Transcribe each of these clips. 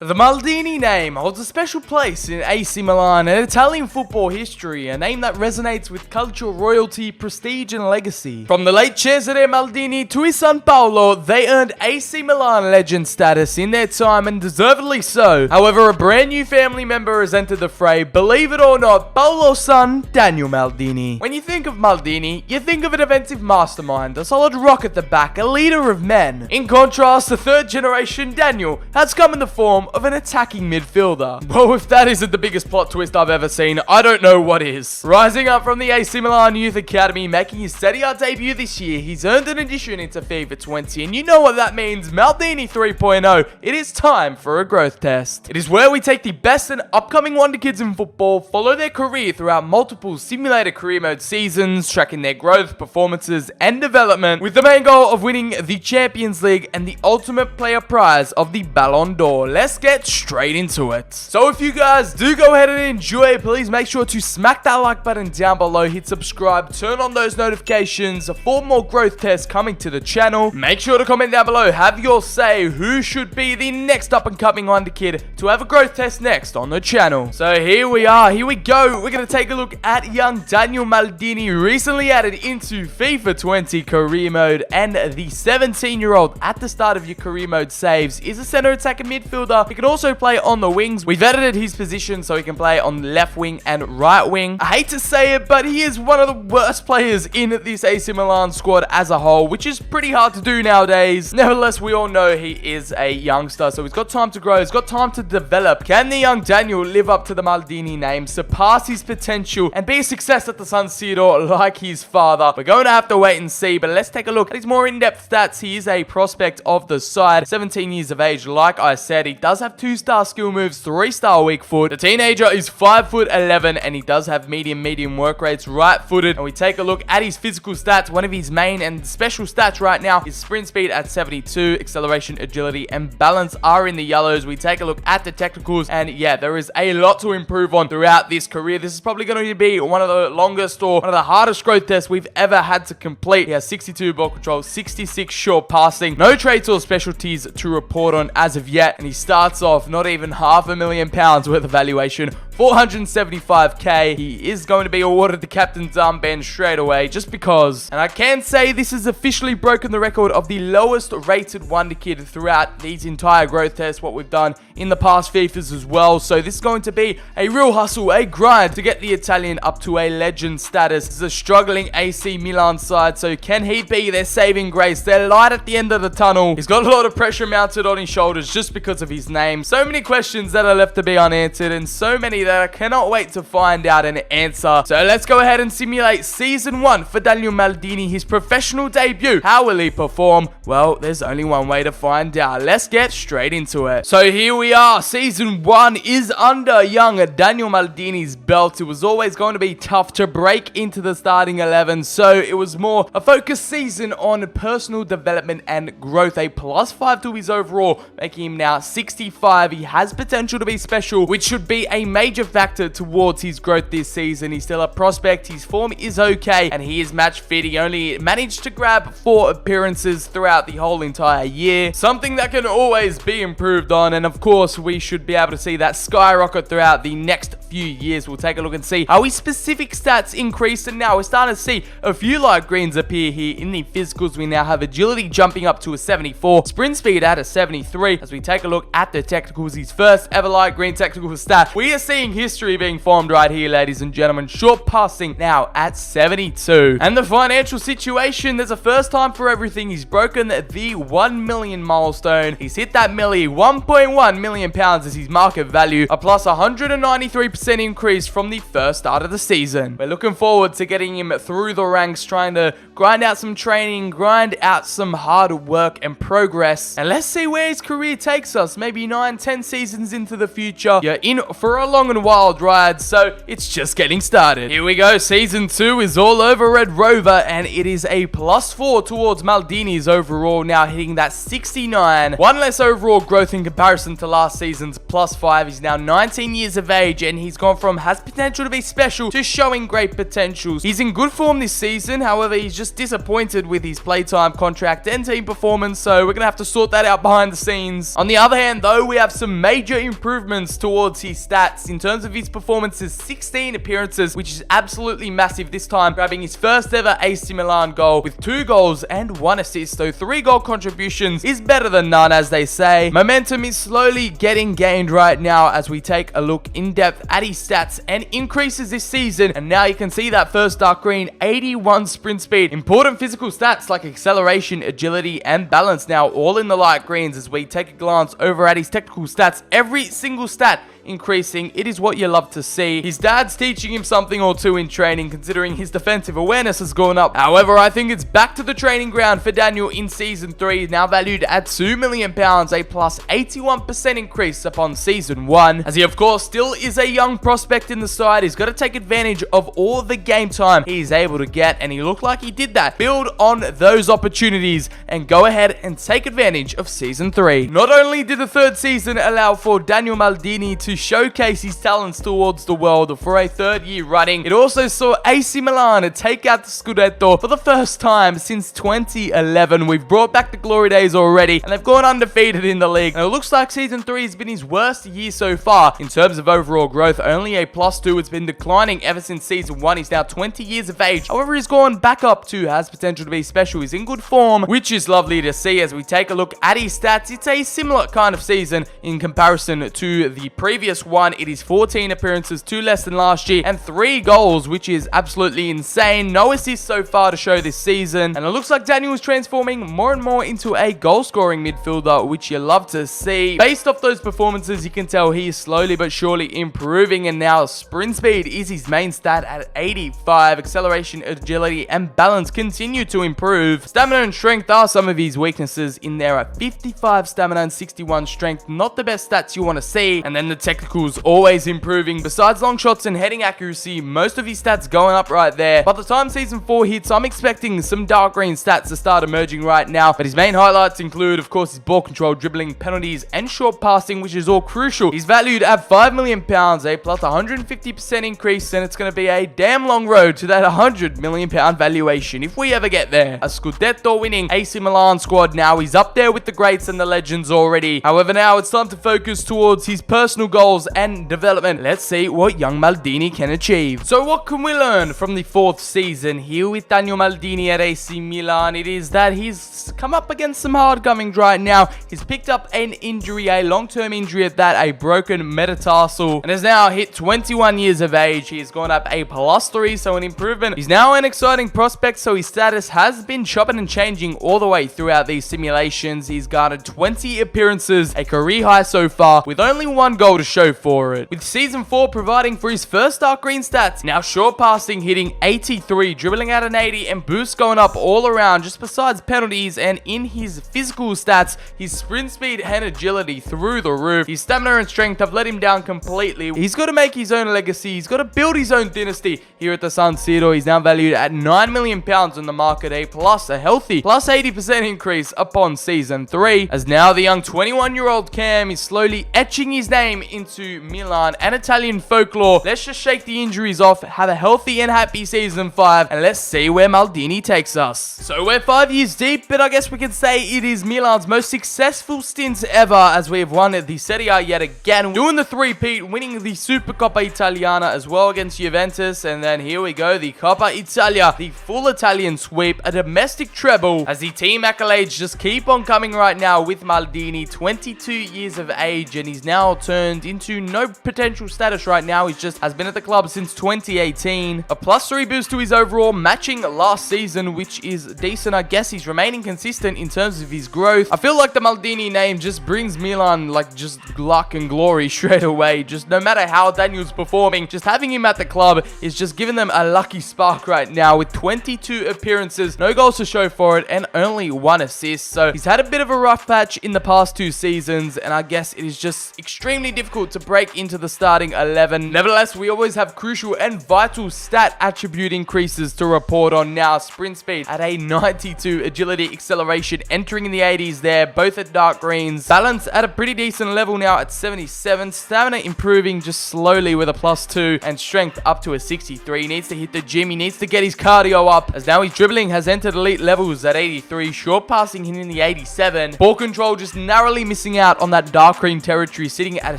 The Maldini name holds a special place in AC Milan and Italian football history, a name that resonates with cultural royalty, prestige and legacy. From the late Cesare Maldini to his son Paulo, they earned AC Milan legend status in their time and deservedly so. However, a brand new family member has entered the fray, believe it or not, Paulo's son, Daniel Maldini. When you think of Maldini, you think of a defensive mastermind, a solid rock at the back, a leader of men. In contrast, the third generation Daniel has come in the form of an attacking midfielder. Well, if that isn't the biggest plot twist I've ever seen, I don't know what is. Rising up from the AC Milan Youth Academy, making his Serie A debut this year, he's earned an addition into FIFA 20, and you know what that means, Maldini 3.0. It is time for a growth test. It is where we take the best and upcoming wonder kids in football, follow their career throughout multiple simulated career mode seasons, tracking their growth, performances, and development, with the main goal of winning the Champions League and the ultimate player prize of the Ballon d'Or. Let's get straight into it. So if you guys do go ahead and enjoy, please make sure to smack that like button down below, hit subscribe, turn on those notifications for more growth tests coming to the channel. Make sure to comment down below, have your say, who should be the next up and coming wonder kid to have a growth test next on the channel. So here we are, here we go. We're going to take a look at young Daniel Maldini, recently added into FIFA 20 career mode, and the 17-year-old at the start of your career mode saves is a center attacker midfielder. He can also play on the wings. We've edited his position so he can play on the left wing and right wing. I hate to say it, but he is one of the worst players in this AC Milan squad as a whole, which is pretty hard to do nowadays. Nevertheless, we all know he is a youngster, so he's got time to grow, he's got time to develop. Can the young Daniel live up to the Maldini name, surpass his potential, and be a success at the San Siro like his father? We're going to have to wait and see, but let's take a look at his more in-depth stats. He is a prospect of the side, 17 years of age. Like I said, he does have 2-star skill moves, 3-star weak foot. The teenager is 5'11" and he does have medium work rates, right-footed. And we take a look at his physical stats. One of his main and special stats right now is sprint speed at 72, acceleration, agility, and balance are in the yellows. We take a look at the technicals, and yeah, there is a lot to improve on throughout this career. This is probably going to be one of the longest or one of the hardest growth tests we've ever had to complete. He has 62 ball control, 66 short passing, no traits or specialties to report on as of yet, and he starts off not even £500,000 worth of valuation, 475k. He is going to be awarded the captain's armband straight away just because. And I can say this has officially broken the record of the lowest rated wonder kid throughout these entire growth tests, what we've done in the past FIFAs as well. So this is going to be a real hustle, a grind to get the Italian up to a legend status. This is a struggling AC Milan side, so can he be their saving grace, their light at the end of the tunnel? He's got a lot of pressure mounted on his shoulders just because of his name. So many questions that are left to be unanswered, and so many that I cannot wait to find out an answer. So let's go ahead and simulate season 1 for Daniel Maldini, his professional debut. How will he perform? Well, there's only one way to find out. Let's get straight into it. So here we are. Season 1 is under young Daniel Maldini's belt. It was always going to be tough to break into the starting 11, so it was more a focused season on personal development and growth. A +5 to his overall, making him now 65. He has potential to be special, which should be a major factor towards his growth this season. He's still a prospect, his form is okay, and he is match fit. He only managed to grab 4 appearances throughout the whole entire year, something that can always be improved on, and of course we should be able to see that skyrocket throughout the next few years. We'll take a look and see how his specific stats increase, and now we're starting to see a few light greens appear here in the physicals. We now have agility jumping up to a 74, sprint speed at a 73. As we take a look at the technicals, his first ever light green technical stat, we are seeing history being formed right here, ladies and gentlemen. Short passing now at 72. And the financial situation, there's a first time for everything. He's broken the 1 million milestone. He's hit that milli. 1.1 million pounds is his market value, a plus 193% increase from the first start of the season. We're looking forward to getting him through the ranks, trying to grind out some training, grind out some hard work and progress, and let's see where his career takes us. Maybe 9-10 seasons into the future, you're in for a long and wild ride, so it's just getting started. Here we go. Season 2 is all over Red Rover, and it is a +4 towards Maldini's overall, now hitting that 69. One less overall growth in comparison to last season's +5. He's now 19 years of age, and he's gone from has potential to be special to showing great potentials. He's in good form this season, however, he's just just disappointed with his playtime contract and team performance, so we're gonna have to sort that out behind the scenes. On the other hand, though, we have some major improvements towards his stats. In terms of his performances, 16 appearances, which is absolutely massive this time, grabbing his first ever AC Milan goal with 2 goals and 1 assist, so 3 goal contributions is better than none, as they say. Momentum is slowly getting gained right now as we take a look in depth at his stats and increases this season, and now you can see that first dark green, 81 sprint speed. Important physical stats like acceleration, agility, and balance now all in the light greens as we take a glance over at his technical stats. Every single stat increasing. It is what you love to see. His dad's teaching him something or two in training, considering his defensive awareness has gone up. However, I think it's back to the training ground for Daniel in Season 3, now valued at £2 million, a plus 81% increase upon Season 1. As he, of course, still is a young prospect in the side, he's got to take advantage of all the game time he's able to get, and he looked like he did that. Build on those opportunities and go ahead and take advantage of Season 3. Not only did the third season allow for Daniel Maldini to showcase his talents towards the world for a 3rd year running, it also saw AC Milan take out the Scudetto for the first time since 2011. We've brought back the glory days already, and they've gone undefeated in the league. And it looks like Season 3 has been his worst year so far in terms of overall growth. Only a +2. It's been declining ever since Season 1. He's now 20 years of age. However, he's gone back up to has potential to be special. He's in good form, which is lovely to see. As we take a look at his stats, it's a similar kind of season in comparison to the previous one. It is 14 appearances, 2 less than last year, and 3 goals, which is absolutely insane. No assists so far to show this season, and it looks like Daniel is transforming more and more into a goal-scoring midfielder, which you love to see. Based off those performances, you can tell he is slowly but surely improving, and now sprint speed is his main stat at 85. Acceleration, agility, and balance continue to improve. Stamina and strength are some of his weaknesses in there at 55 stamina and 61 strength. Not the best stats you want to see, and then the technicals always improving. Besides long shots and heading accuracy, most of his stats going up right there. By the time Season 4 hits, I'm expecting some dark green stats to start emerging right now, but his main highlights include, of course, his ball control, dribbling, penalties, and short passing, which is all crucial. He's valued at £5 million, a plus 150% increase, and it's going to be a damn long road to that £100 million valuation if we ever get there. A Scudetto winning AC Milan squad now. He's up there with the greats and the legends already. However, now it's time to focus towards his personal goals and development. Let's see what young Maldini can achieve. So what can we learn from the 4th season here with Daniel Maldini at AC Milan? It is that he's come up against some hard comings right now. He's picked up an injury, a long-term injury at that, a broken metatarsal, and has now hit 21 years of age. He's gone up a +3, so an improvement. He's now an exciting prospect, so his status has been chopping and changing all the way throughout these simulations. He's garnered 20 appearances, a career high so far, with only 1 goal to show for it. With Season 4 providing for his first dark green stats, now short passing hitting 83, dribbling at an 80, and boosts going up all around, just besides penalties. And in his physical stats, his sprint speed and agility through the roof. His stamina and strength have let him down completely. He's got to make his own legacy. He's got to build his own dynasty here at the San Siro. He's now valued at £9 million on the market, a healthy plus 80% increase upon Season 3, as now the young 21-year-old Cam is slowly etching his name into Milan and Italian folklore. Let's just shake the injuries off, have a healthy and happy Season 5, and let's see where Maldini takes us. So we're 5 years deep, but I guess we can say it is Milan's most successful stint ever, as we have won the Serie A yet again, doing the three-peat, winning the Supercoppa Italiana as well against Juventus, and then here we go, the Coppa Italia, the full Italian sweep, a domestic treble, as the team accolades just keep on coming right now with Maldini, 22 years of age, and he's now turned into no potential status right now. He's just has been at the club since 2018. A +3 boost to his overall, matching last season, which is decent. I guess he's remaining consistent in terms of his growth. I feel like the Maldini name just brings Milan like just luck and glory straight away. Just no matter how Daniel's performing, just having him at the club is just giving them a lucky spark right now, with 22 appearances, no goals to show for it, and only 1 assist. So he's had a bit of a rough patch in the past 2 seasons, and I guess it is just extremely difficult difficult to break into the starting 11. Nevertheless, we always have crucial and vital stat attribute increases to report on now. Sprint speed at a 92, agility, acceleration entering in the 80s there, both at dark greens. Balance at a pretty decent level now at 77. Stamina improving just slowly with a +2, and strength up to a 63. He needs to hit the gym. He needs to get his cardio up, as now his dribbling has entered elite levels at 83. Short passing in the 87. Ball control just narrowly missing out on that dark green territory, sitting at a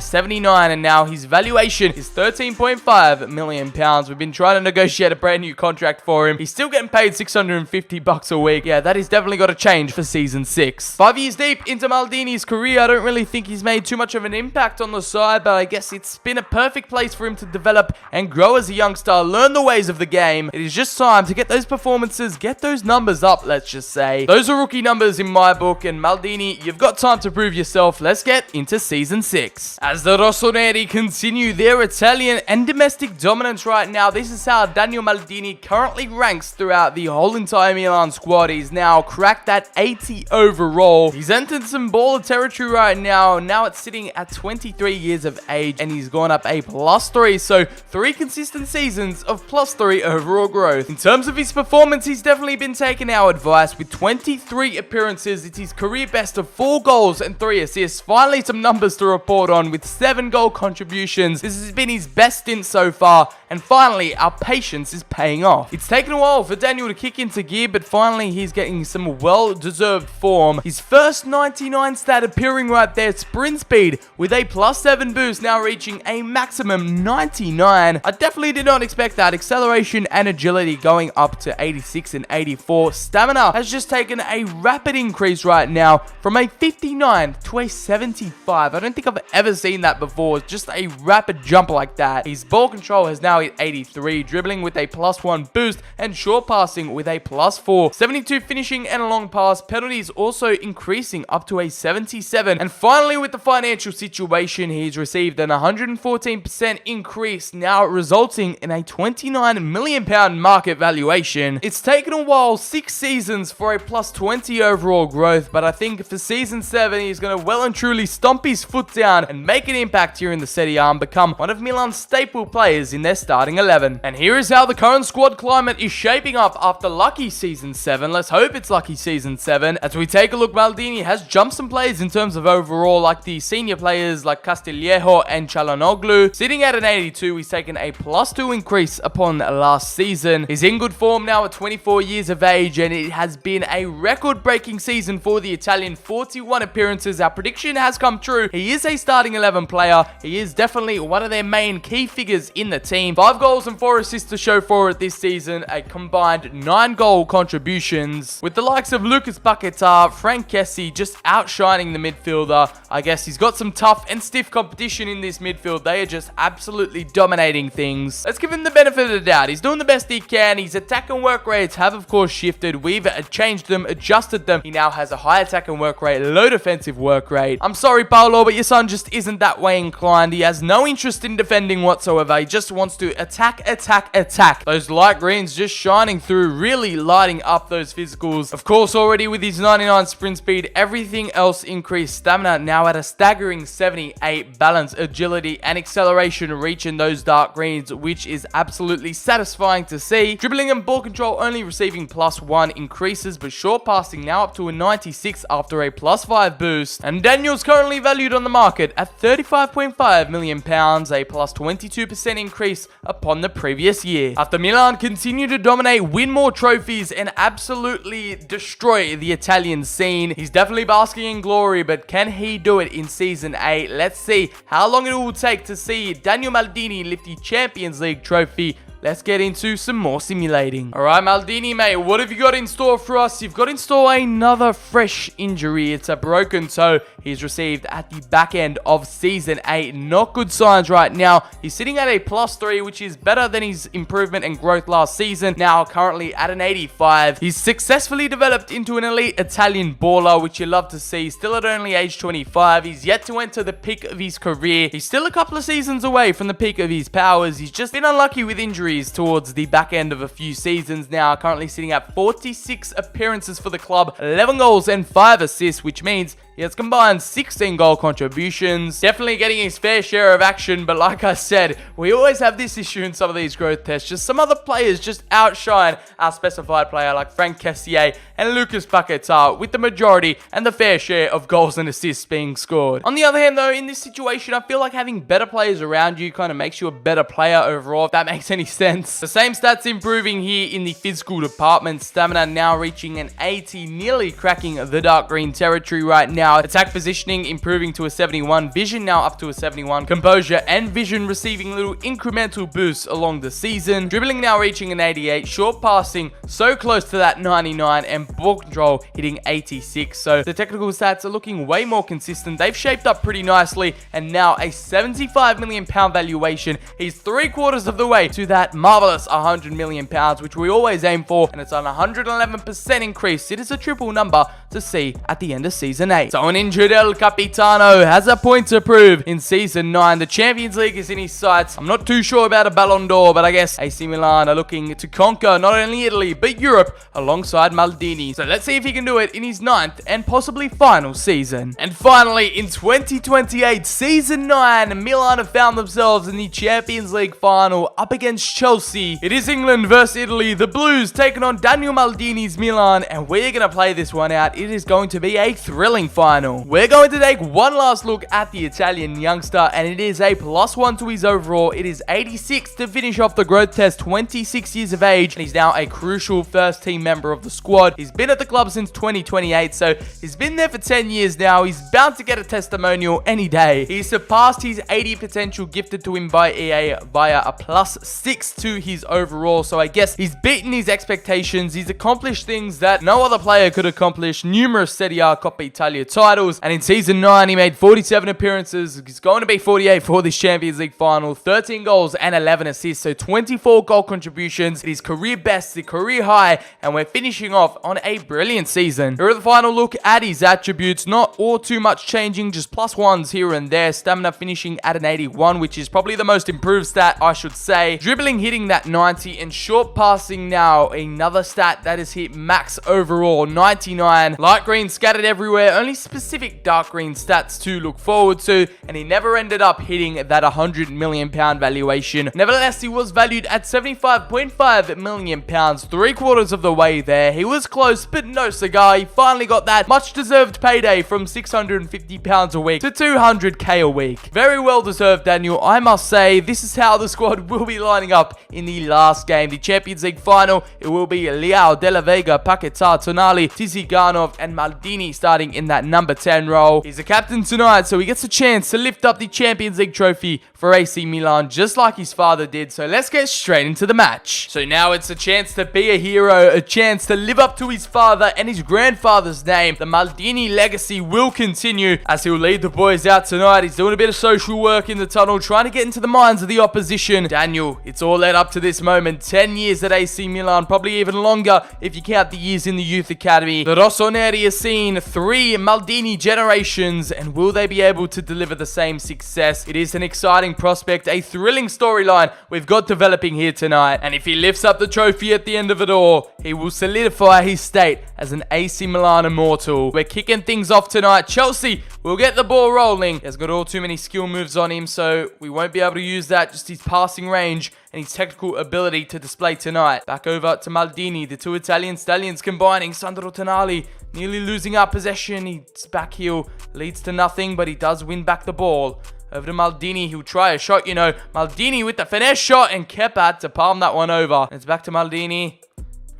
79, and now his valuation is £13.5 million. We've been trying to negotiate a brand new contract for him. He's still getting paid $650 a week. Yeah, that has definitely got to change for season 6. 5 years deep into Maldini's career, I don't really think he's made too much of an impact on the side, but I guess it's been a perfect place for him to develop and grow as a youngster, learn the ways of the game. It is just time to get those performances, get those numbers up, let's just say. Those are rookie numbers in my book, and Maldini, you've got time to prove yourself. Let's get into season 6. As the Rossoneri continue their Italian and domestic dominance right now, this is how Daniel Maldini currently ranks throughout the whole entire Milan squad. He's now cracked that 80 overall. He's entered some baller territory right now. Now it's sitting at 23 years of age, and he's gone up a +3, so 3 consistent seasons of +3 overall growth. In terms of his performance, he's definitely been taking our advice. With 23 appearances, it's his career best of 4 goals and 3 assists. Finally, some numbers to report on with 7 goal contributions. This has been his best stint so far, and finally, our patience is paying off. It's taken a while for Daniel to kick into gear, but finally, he's getting some well-deserved form. His first 99 stat appearing right there, sprint speed with a +7 boost, now reaching a maximum 99. I definitely did not expect that. Acceleration and agility going up to 86 and 84. Stamina has just taken a rapid increase right now from a 59 to a 75. I don't think I've ever seen that before. Just a rapid jump like that. His ball control has now hit 83, dribbling with a +1 boost, and short passing with a +4. 72 finishing and a long pass. Penalties also increasing up to a 77. And finally, with the financial situation, he's received an 114% increase, now resulting in a £29 million market valuation. It's taken a while, 6 seasons for a +20 overall growth, but I think for season 7, he's going to well and truly stomp his foot down and make an impact here in the Serie A and become one of Milan's staple players in their starting 11. And here is how the current squad climate is shaping up after lucky season 7. Let's hope it's lucky season 7. As we take a look, Maldini has jumped some players in terms of overall, like the senior players like Castillejo and Çalhanoğlu. Sitting at an 82, he's taken a +2 increase upon last season. He's in good form now at 24 years of age, and it has been a record-breaking season for the Italian. 41 appearances. Our prediction has come true. He is a starting 11 player. He is definitely one of their main key figures in the team. 5 goals and 4 assists to show for it this season. A combined 9 goal contributions. With the likes of Lucas Paquetá, Frank Kessie just outshining the midfielder. I guess he's got some tough and stiff competition in this midfield. They are just absolutely dominating things. Let's give him the benefit of the doubt. He's doing the best he can. His attack and work rates have, of course, shifted. We've changed them, adjusted them. He now has a high attack and work rate, low defensive work rate. I'm sorry, Paulo, but your son just isn't that way inclined. He has no interest in defending whatsoever. He just wants to attack, attack, attack. Those light greens just shining through, really lighting up those physicals. Of course, already with his 99 sprint speed, everything else increased. Stamina now at a staggering 78. Balance, agility, and acceleration reaching those dark greens, which is absolutely satisfying to see. Dribbling and ball control only receiving +1 increases, but short passing now up to a 96 after a +5 boost. And Daniel's currently valued on the market at £35.5 million, a +22% increase upon the previous year. After Milan continue to dominate, win more trophies, and absolutely destroy the Italian scene, he's definitely basking in glory, but can he do it in season 8? Let's see how long it will take to see Daniel Maldini lift the Champions League trophy. Let's get into some more simulating. Alright, Maldini, mate, what have you got in store for us? You've got in store another fresh injury. It's a broken toe he's received at the back end of Season 8. Not good signs right now. He's sitting at a +3, which is better than his improvement and growth last season. Now, currently at an 85. He's successfully developed into an elite Italian baller, which you love to see. Still at only age 25. He's yet to enter the peak of his career. He's still a couple of seasons away from the peak of his powers. He's just been unlucky with injuries towards the back end of a few seasons now, currently sitting at 46 appearances for the club, 11 goals and 5 assists, which means He has combined 16 goal contributions. Definitely getting his fair share of action, but like I said, we always have this issue in some of these growth tests. Just some other players just outshine our specified player like Frank Kessié and Lucas Paquetá with the majority and the fair share of goals and assists being scored. On the other hand though, in this situation, I feel like having better players around you kind of makes you a better player overall, if that makes any sense. The same stats improving here in the physical department. Stamina now reaching an 80, nearly cracking the dark green territory right now. Attack positioning improving to a 71. Vision now up to a 71. Composure and vision receiving little incremental boosts along the season. Dribbling now reaching an 88. Short passing so close to that 99. And ball control hitting 86. So the technical stats are looking way more consistent. They've shaped up pretty nicely. And now a £75 million valuation. He's 3/4 of the way to that marvelous £100 million, which we always aim for. And it's on 111% increase. It is a triple number to see at the end of Season 8. So an injured El Capitano has a point to prove in Season 9. The Champions League is in his sights. I'm not too sure about a Ballon d'Or, but I guess AC Milan are looking to conquer not only Italy, but Europe alongside Maldini. So let's see if he can do it in his 9th and possibly final season. And finally, in 2028, Season 9, Milan have found themselves in the Champions League final up against Chelsea. It is England versus Italy. The Blues taking on Daniel Maldini's Milan, and we're going to play this one out. It is going to be a thrilling final. We're going to take one last look at the Italian youngster, and it is a +1 to his overall. It is 86 to finish off the growth test, 26 years of age, and he's now a crucial first team member of the squad. He's been at the club since 2028, so he's been there for 10 years now. He's bound to get a testimonial any day. He surpassed his 80 potential gifted to him by EA via a +6 to his overall, so I guess he's beaten his expectations. He's accomplished things that no other player could accomplish. Numerous Serie A Coppa Italia titles, and in Season 9 he made 47 appearances. He's going to be 48 for this Champions League final. 13 goals and 11 assists, so 24 goal contributions. It is career best, the career high, and we're finishing off on a brilliant season. Here are the final look at his attributes. Not all too much changing, just +1s here and there. Stamina finishing at an 81, which is probably the most improved stat, I should say. Dribbling hitting that 90, and short passing now another stat that has hit max overall, 99. Light green scattered everywhere, only specific dark green stats to look forward to, and he never ended up hitting that £100 million valuation. Nevertheless, he was valued at £75.5 million, 3/4 of the way there. He was close, but no cigar. He finally got that much deserved payday from £650 a week to £200k a week. Very well deserved, Daniel, I must say. This is how the squad will be lining up in the last game, the Champions League final. It will be Leao, De La Vega, Paquetá, Tonali, Tiziganov, and Maldini starting in that number 10 role. He's a captain tonight, so he gets a chance to lift up the Champions League trophy for AC Milan, just like his father did. So let's get straight into the match. So now it's a chance to be a hero, a chance to live up to his father and his grandfather's name. The Maldini legacy will continue as he'll lead the boys out tonight. He's doing a bit of social work in the tunnel, trying to get into the minds of the opposition. Daniel, it's all led up to this moment. 10 years at AC Milan, probably even longer if you count the years in the youth academy. The Rossoneri has seen 3 Maldini generations, and will they be able to deliver the same success? It is an exciting prospect, a thrilling storyline we've got developing here tonight. And if he lifts up the trophy at the end of it all, he will solidify his state as an AC Milan immortal. We're kicking things off tonight. Chelsea will get the ball rolling. He has got all too many skill moves on him, so we won't be able to use that. Just his passing range and his technical ability to display tonight. Back over to Maldini. The two Italian stallions combining. Sandro Tonali nearly losing our possession. His back heel leads to nothing, but he does win back the ball. Over to Maldini. He'll try a shot, you know. Maldini with the finesse shot, and Kepa to palm that one over. It's back to Maldini.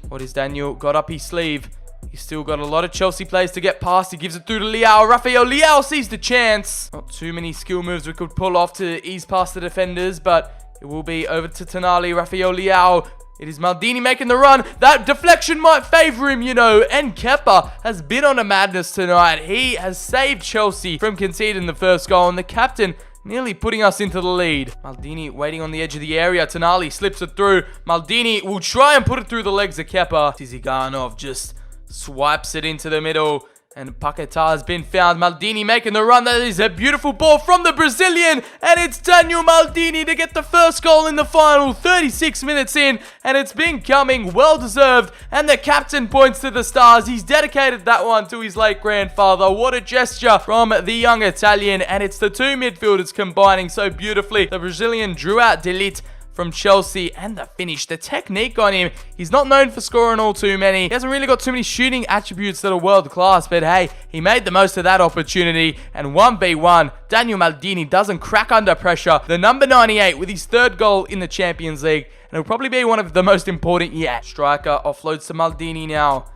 What is Daniel? Got up his sleeve. He's still got a lot of Chelsea players to get past. He gives it through to Leao. Rafael Leao sees the chance. Not too many skill moves we could pull off to ease past the defenders, but it will be over to Tonali. Rafael Leao. It is Maldini making the run. That deflection might favour him, you know. And Kepa has been on a madness tonight. He has saved Chelsea from conceding the first goal, and the captain nearly putting us into the lead. Maldini waiting on the edge of the area. Tonali slips it through. Maldini will try and put it through the legs of Kepa. Tiziganov just swipes it into the middle. And Paquetá has been found. Maldini making the run. That is a beautiful ball from the Brazilian. And it's Daniel Maldini to get the first goal in the final. 36 minutes in. And it's been coming. Well deserved. And the captain points to the stars. He's dedicated that one to his late grandfather. What a gesture from the young Italian. And it's the two midfielders combining so beautifully. The Brazilian drew out Delete from Chelsea, and the finish, the technique on him. He's not known for scoring all too many. He hasn't really got too many shooting attributes that are world class, but hey, he made the most of that opportunity. And 1v1, Daniel Maldini doesn't crack under pressure. The number 98 with his third goal in the Champions League, and it'll probably be one of the most important yet. Striker offloads to Maldini now.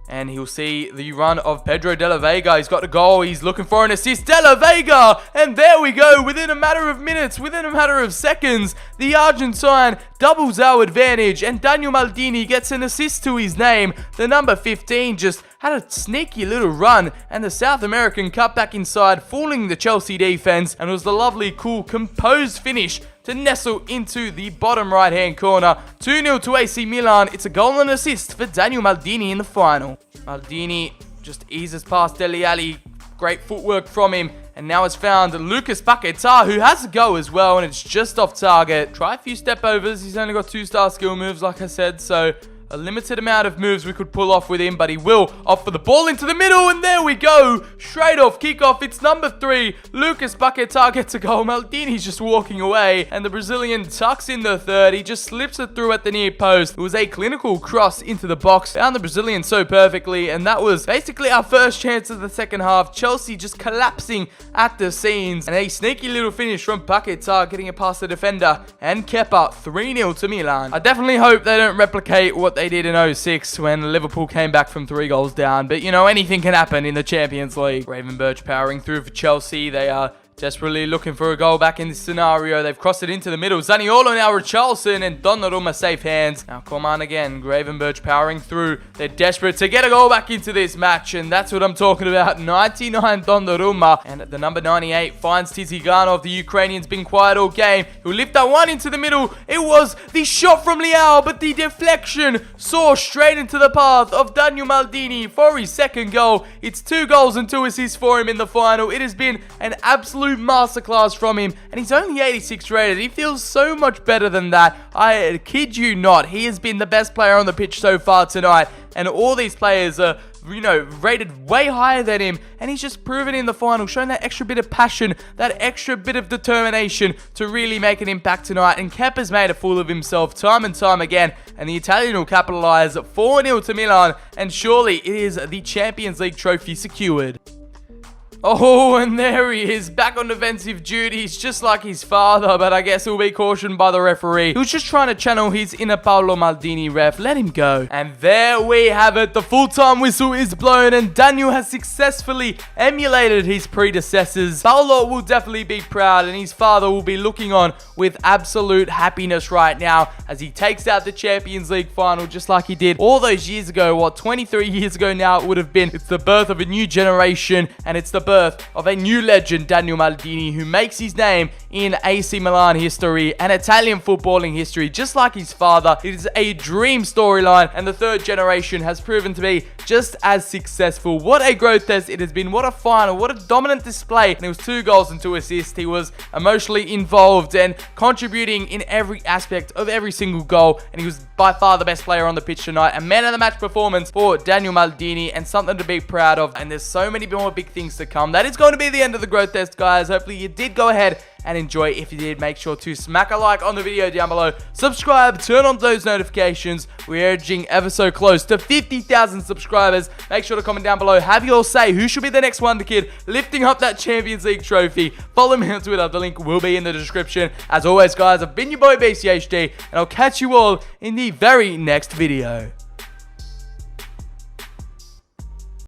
And he'll see the run of Pedro de la Vega. He's got the goal. He's looking for an assist. De la Vega! And there we go. Within a matter of minutes, within a matter of seconds, the Argentine doubles our advantage. And Daniel Maldini gets an assist to his name. The number 15 just had a sneaky little run. And the South American cut back inside, fooling the Chelsea defense. And it was the lovely, cool, composed finish to nestle into the bottom right-hand corner. 2-0 to AC Milan. It's a goal and assist for Daniel Maldini in the final. Maldini just eases past Dele Alli. Great footwork from him. And now it's found Lucas Paquetá, who has a go as well, and it's just off target. Try a few step overs. He's only got 2-star skill moves, like I said, so a limited amount of moves we could pull off with him, but he will opt for the ball into the middle, and there we go. Straight off kickoff, it's number 3. Lucas Paquetá gets a goal. Maldini's just walking away, and the Brazilian tucks in the third. He just slips it through at the near post. It was a clinical cross into the box. Found the Brazilian so perfectly, and that was basically our first chance of the second half. Chelsea just collapsing at the seams, and a sneaky little finish from Paquetá getting it past the defender, and Kepa 3-0 to Milan. I definitely hope they don't replicate what they did in 06 when Liverpool came back from 3 goals down. But, you know, anything can happen in the Champions League. Gravenberch powering through for Chelsea. They are desperately looking for a goal back in this scenario. They've crossed it into the middle. Zaniolo now Richarlison, and Donnarumma safe hands. Now Coman again. Gravenberch powering through. They're desperate to get a goal back into this match, and that's what I'm talking about. 99 Donnarumma, and the number 98 finds Tiziganov. The Ukrainian's been quiet all game. He'll lift that one into the middle. It was the shot from Leao, but the deflection saw straight into the path of Daniel Maldini for his second goal. It's 2 goals and 2 assists for him in the final. It has been an absolute masterclass from him, and he's only 86 rated. He feels so much better than that. I kid you not. He has been the best player on the pitch so far tonight, and all these players are, you know, rated way higher than him, and he's just proven in the final, showing that extra bit of passion, that extra bit of determination to really make an impact tonight. And Kepa's made a fool of himself time and time again, and the Italian will capitalise. 4-0 to Milan, and surely it is the Champions League trophy secured. Oh, and there he is, back on defensive duties, just like his father, but I guess he'll be cautioned by the referee. He was just trying to channel his inner Paulo Maldini ref. Let him go. And there we have it. The full-time whistle is blown, and Daniel has successfully emulated his predecessors. Paulo will definitely be proud, and his father will be looking on with absolute happiness right now as he takes out the Champions League final just like he did all those years ago. What, 23 years ago now it would have been. It's the birth of a new generation, and it's the birth of a new legend, Daniel Maldini, who makes his name in AC Milan history and Italian footballing history, just like his father. It is a dream storyline, and the third generation has proven to be just as successful. What a growth test it has been. What a final. What a dominant display. And it was 2 goals and 2 assists. He was emotionally involved and contributing in every aspect of every single goal, and he was by far the best player on the pitch tonight. A man of the match performance for Daniel Maldini, and something to be proud of. And there's so many more big things to come. That is going to be the end of the growth test, guys. Hopefully you did go ahead and enjoy. If you did, make sure to smack a like on the video down below. Subscribe, turn on those notifications. We're edging ever so close to 50,000 subscribers. Make sure to comment down below. Have your say. Who should be the next Wonder Kid lifting up that Champions League trophy? Follow me on Twitter. The link will be in the description. As always, guys, I've been your boy BCHD, and I'll catch you all in the very next video.